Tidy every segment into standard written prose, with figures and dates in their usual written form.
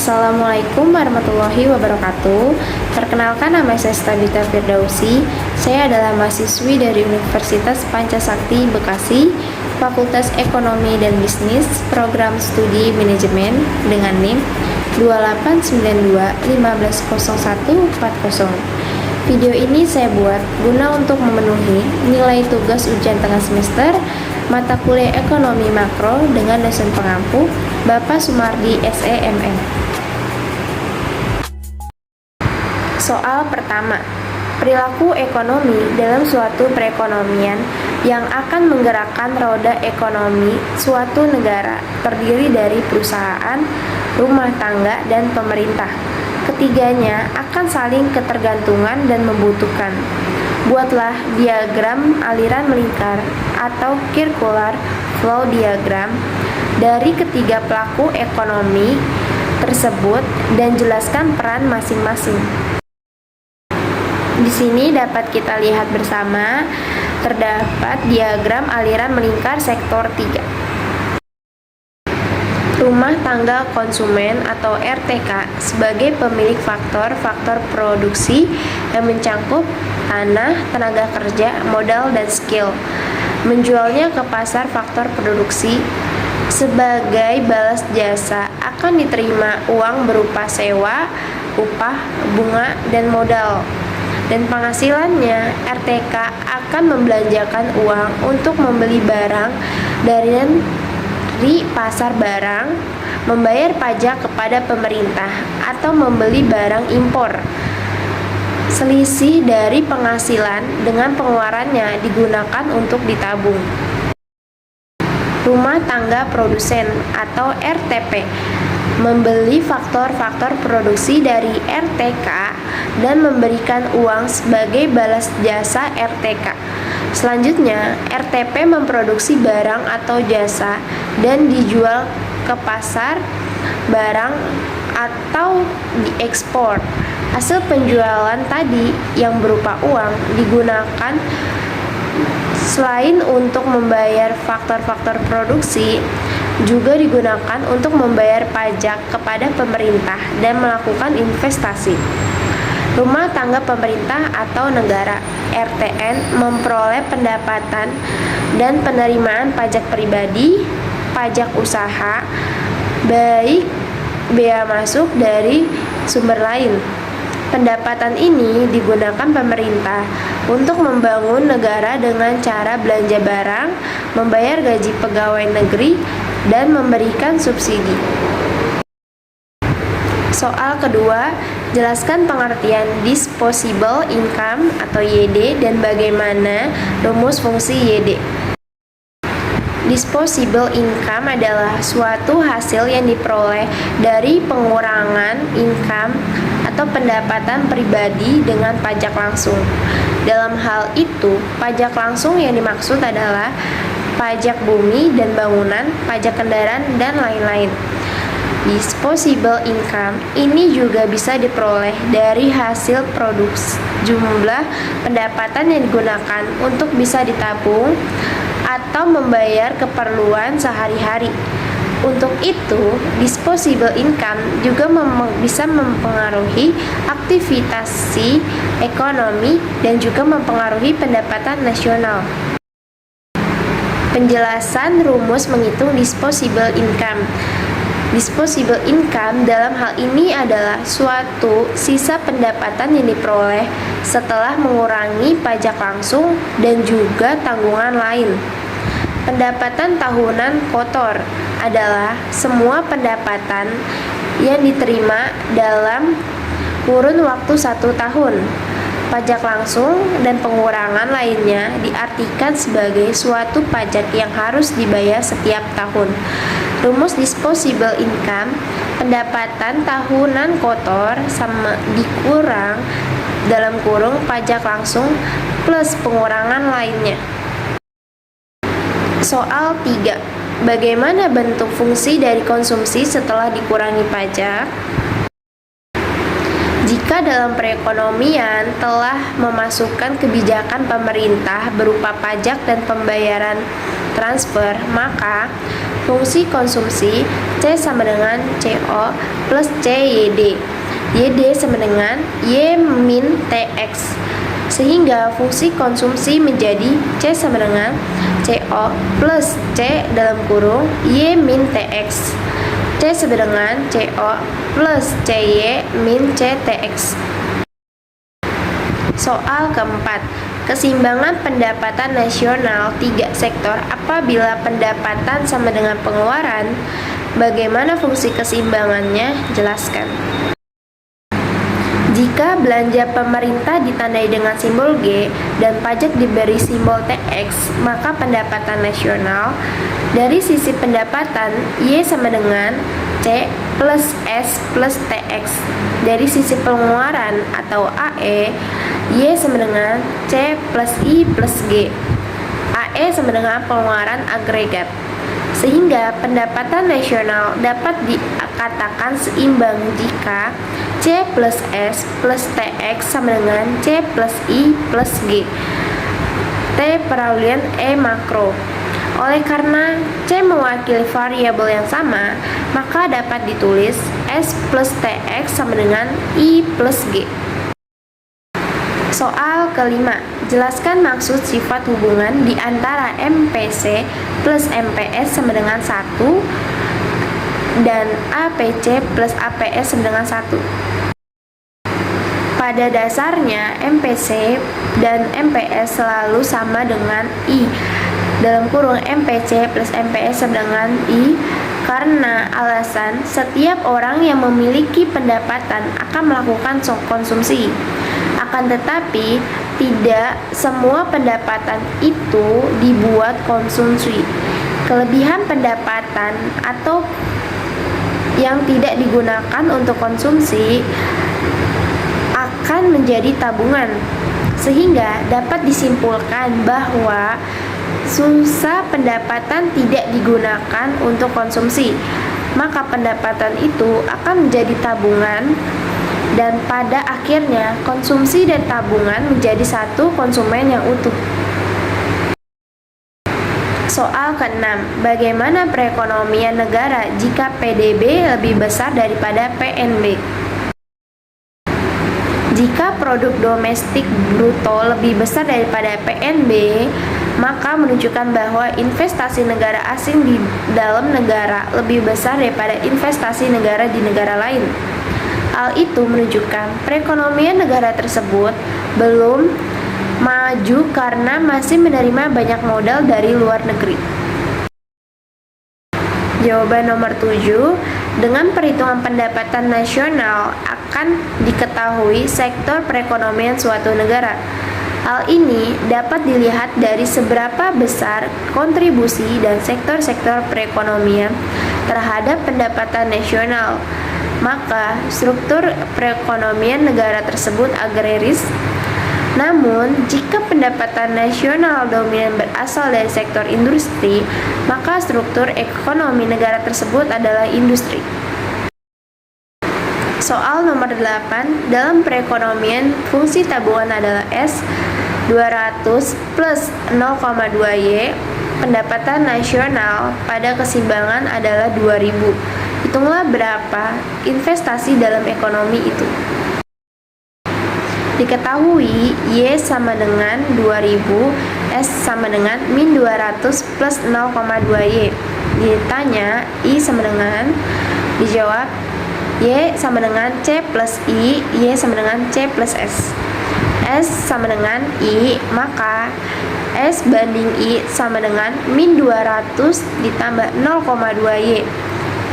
Assalamualaikum warahmatullahi wabarakatuh. Perkenalkan, nama saya Stabita Firdausi. Saya adalah mahasiswi dari Universitas Pancasakti Bekasi, Fakultas Ekonomi dan Bisnis, Program Studi Manajemen dengan NIM 2892150140. Video ini saya buat guna untuk memenuhi nilai tugas ujian tengah semester mata kuliah Ekonomi Makro dengan dosen pengampu Bapak Sumardi SEMM. Soal pertama, perilaku ekonomi dalam suatu perekonomian yang akan menggerakkan roda ekonomi suatu negara terdiri dari perusahaan, rumah tangga, dan pemerintah. Ketiganya akan saling ketergantungan dan membutuhkan. Buatlah diagram aliran melingkar atau circular flow diagram dari ketiga pelaku ekonomi tersebut dan jelaskan peran masing-masing. Di sini dapat kita lihat bersama, terdapat diagram aliran melingkar sektor 3. Rumah tangga konsumen atau RTK sebagai pemilik faktor-faktor produksi yang mencangkup tanah, tenaga kerja, modal, dan skill. Menjualnya ke pasar faktor produksi. Sebagai balas jasa akan diterima uang berupa sewa, upah, bunga, dan modal. Dan penghasilannya, RTK akan membelanjakan uang untuk membeli barang dari pasar barang, membayar pajak kepada pemerintah, atau membeli barang impor. Selisih dari penghasilan dengan pengeluarannya digunakan untuk ditabung. Rumah tangga produsen atau RTP membeli faktor-faktor produksi dari RTK dan memberikan uang sebagai balas jasa RTK. Selanjutnya, RTP memproduksi barang atau jasa dan dijual ke pasar barang atau diekspor. Hasil penjualan tadi yang berupa uang digunakan selain untuk membayar faktor-faktor produksi, juga digunakan untuk membayar pajak kepada pemerintah dan melakukan investasi. Rumah tangga pemerintah atau negara (RTN) memperoleh pendapatan dan penerimaan pajak pribadi, pajak usaha, baik bea masuk dari sumber lain. Pendapatan ini digunakan pemerintah untuk membangun negara dengan cara belanja barang, membayar gaji pegawai negeri, dan memberikan subsidi. Soal kedua, jelaskan pengertian disposable income atau YD dan bagaimana rumus fungsi YD. Disposable income adalah suatu hasil yang diperoleh dari pengurangan income atau pendapatan pribadi dengan pajak langsung. Dalam hal itu, pajak langsung yang dimaksud adalah pajak bumi dan bangunan, pajak kendaraan, dan lain-lain. Disposable income ini juga bisa diperoleh dari hasil produksi, jumlah pendapatan yang digunakan untuk bisa ditabung atau membayar keperluan sehari-hari. Untuk itu, disposable income juga bisa mempengaruhi aktivitas ekonomi dan juga mempengaruhi pendapatan nasional. Penjelasan rumus menghitung disposable income. Disposable income dalam hal ini adalah suatu sisa pendapatan yang diperoleh setelah mengurangi pajak langsung dan juga tanggungan lain. Pendapatan tahunan kotor adalah semua pendapatan yang diterima dalam kurun waktu 1 tahun. Pajak langsung dan pengurangan lainnya diartikan sebagai suatu pajak yang harus dibayar setiap tahun. Rumus disposable income, pendapatan tahunan kotor sama dikurang dalam kurung pajak langsung plus pengurangan lainnya. Soal 3. Bagaimana bentuk fungsi dari konsumsi setelah dikurangi pajak? Jika dalam perekonomian telah memasukkan kebijakan pemerintah berupa pajak dan pembayaran transfer, maka Fungsi konsumsi C sama dengan CO plus CYD. YD sama dengan Y min TX. Sehingga fungsi konsumsi menjadi C sama dengan CO plus C dalam kurung Y min TX. C sama dengan CO plus CY min CTX. Soal keempat, keseimbangan pendapatan nasional 3 sektor apabila pendapatan sama dengan pengeluaran. Bagaimana fungsi keseimbangannya? Jelaskan. Jika belanja pemerintah ditandai dengan simbol G dan pajak diberi simbol TX, maka pendapatan nasional dari sisi pendapatan Y sama dengan C plus S plus TX. Dari sisi pengeluaran atau AE, Y sama dengan C plus I plus G. AE sama dengan pengeluaran agregat. Sehingga pendapatan nasional dapat dikatakan seimbang jika C plus S plus TX sama dengan C plus I plus G. T peralihan E makro. Oleh karena C mewakili variabel yang sama, maka dapat ditulis S plus TX sama dengan I plus G. Soal kelima, jelaskan maksud sifat hubungan di antara MPC plus MPS sama dengan 1 dan APC plus APS sama dengan 1. Pada dasarnya, MPC dan MPS selalu sama dengan I. Dalam kurung MPC plus MPS sama dengan I karena alasan setiap orang yang memiliki pendapatan akan melakukan konsumsi. Akan tetapi, tidak semua pendapatan itu dibuat konsumsi. Kelebihan pendapatan atau yang tidak digunakan untuk konsumsi akan menjadi tabungan. Sehingga dapat disimpulkan bahwa sisa pendapatan tidak digunakan untuk konsumsi, maka pendapatan itu akan menjadi tabungan. Dan pada akhirnya, konsumsi dan tabungan menjadi satu konsumen yang utuh. Soal ke-6, bagaimana perekonomian negara jika PDB lebih besar daripada PNB? Jika produk domestik bruto lebih besar daripada PNB, maka menunjukkan bahwa investasi negara asing di dalam negara lebih besar daripada investasi negara di negara lain. Hal itu menunjukkan perekonomian negara tersebut belum maju karena masih menerima banyak modal dari luar negeri. Jawaban nomor 7, dengan perhitungan pendapatan nasional akan diketahui sektor perekonomian suatu negara. Hal ini dapat dilihat dari seberapa besar kontribusi dan sektor-sektor perekonomian terhadap pendapatan nasional. Maka struktur perekonomian negara tersebut agraris. Namun, jika pendapatan nasional dominan berasal dari sektor industri, maka struktur ekonomi negara tersebut adalah industri. Soal nomor 8, dalam perekonomian, fungsi tabungan adalah S 200 plus 0,2Y, pendapatan nasional pada keseimbangan adalah 2000. Hitunglah berapa investasi dalam ekonomi itu. Diketahui Y sama dengan 2000, S sama dengan min 200 plus 0,2Y. Ditanya I sama dengan, dijawab Y sama dengan C plus I, Y sama dengan C plus S. S sama dengan I, maka S banding I sama dengan min 200 ditambah 0,2Y.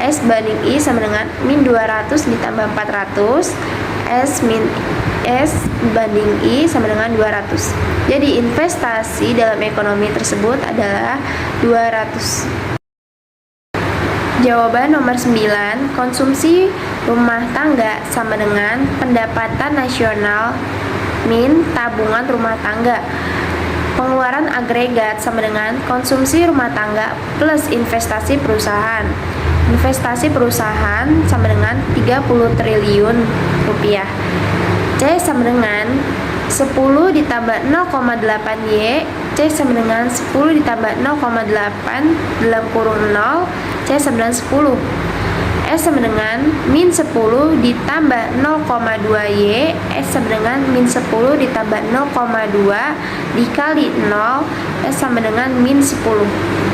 S banding I sama dengan min 200 ditambah 400. S banding I sama dengan 200. Jadi investasi dalam ekonomi tersebut adalah 200. Jawaban nomor 9, konsumsi rumah tangga sama dengan pendapatan nasional min tabungan rumah tangga. Pengeluaran agregat sama dengan konsumsi rumah tangga plus investasi perusahaan. Investasi perusahaan sama dengan 30 triliun rupiah. C sama dengan 10 ditambah 0,8Y C sama dengan 10 ditambah 0,8 dalam kurung 0, C sama dengan 10. S sama dengan min 10 ditambah 0,2Y, S sama dengan min 10 ditambah 0,2 dikali 0, S sama dengan min 10.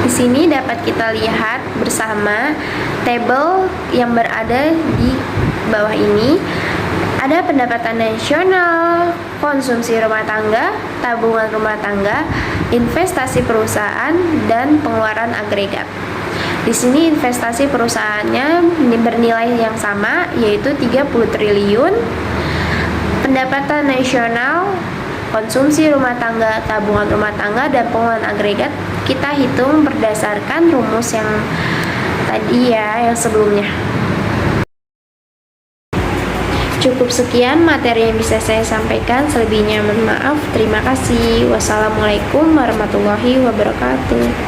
Di sini dapat kita lihat bersama tabel yang berada di bawah ini. Ada pendapatan nasional, konsumsi rumah tangga, tabungan rumah tangga, investasi perusahaan, dan pengeluaran agregat. Di sini investasi perusahaannya bernilai yang sama, yaitu 30 triliun. Pendapatan nasional, konsumsi rumah tangga, tabungan rumah tangga, dan pengeluaran agregat kita hitung berdasarkan rumus yang tadi ya, yang sebelumnya. Cukup sekian materi yang bisa saya sampaikan, selebihnya mohon maaf. Terima kasih. Wassalamualaikum warahmatullahi wabarakatuh.